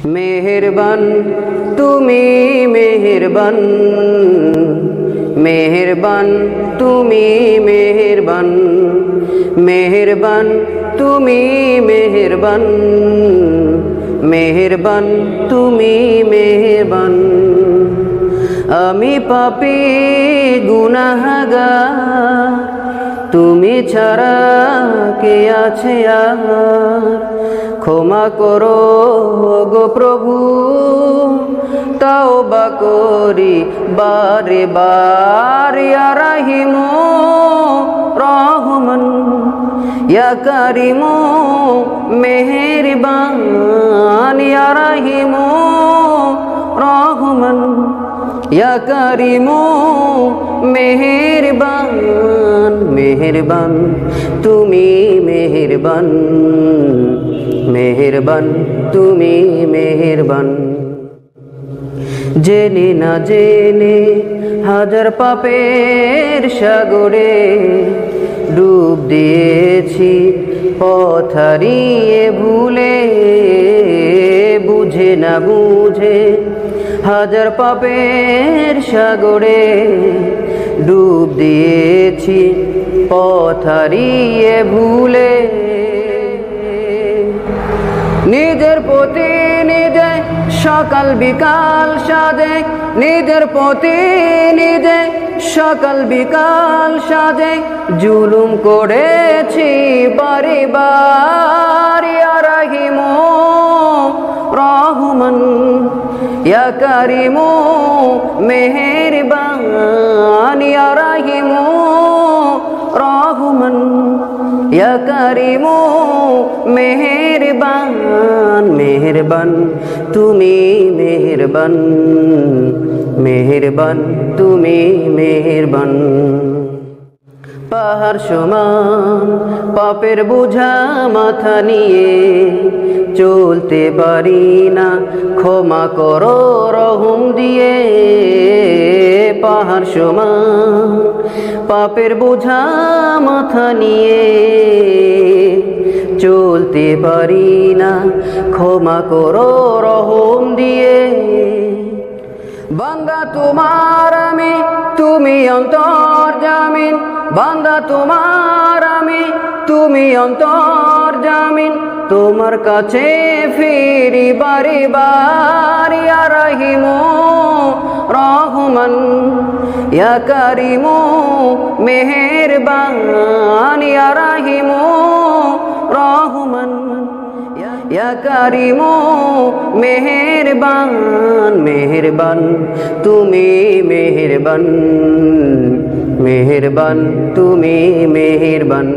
মেহেরবান তুমি মেহেরবান, মেহেরবান তুমি মেহেরবান, মেহেরবান তুমি মেহেরবান, মেহেরবান তুমি মেহেরবান। আমি পাপী গুনাহগার, তুমি ছাড়া কে আছে আর? ক্ষমা করো গো প্রভু, তওবা করি বারে বার। ইয়া রাহিমু রহমান, ইয়া কারিমু মেহেরবান, ইয়া রাহিমু রহমান, ইয়া কারিমু মেহেরবান। মেহেরবান তুমি মেহেরবান, মেহেরবান তুমি মেহেরবান। জেনে না জেনে হাজার পাপের সাগরে ডুব দিয়েছি পথ হারিয়ে ভুলে। বুঝে না বুঝে হাজার পাপের সাগরে ডুব দিয়েছি পথ হারিয়ে ভুলে। নিজের প্রতি নিজে সকাল বিকাল সাজে, নিজের প্রতি নিজে সকাল বিকাল সাজে জুলুম করেছি বারবার। ইয়া রাহিমু রহমান, ইয়া কারিমু মেহেরবান, ইয়া রাহিমু রহমান, ইয়া কারিমু মেহেরবান। মেহেরবান তুমি মেহেরবান, মেহেরবান তুমি মেহেরবান। পাহাড় সমান পাপের বোঝা মাথা নিয়ে চলতে পারি না, ক্ষমা করো রহম দিয়ে। পাহাড় সমান পাপের বোঝা মাথা নিয়ে চলতে পারি না, ক্ষমা করো রহম দিয়ে। বান্দা তোমার আমি, তুমি অন্তর্জামিন, বান্দা তোমার আমি, তুমি অন্তর্জামিন। তোমার কাছে ফিরি বারে বার। ইয়া রাহিমু রহমান, ইয়া কারিমু মেহেরবান, ইয়া রাহিমু রহমান, ইয়া কারিমু মেহেরবান। মেহেরবান তুমি মেহেরবান, মেহেরবান তুমি মেহেরবান।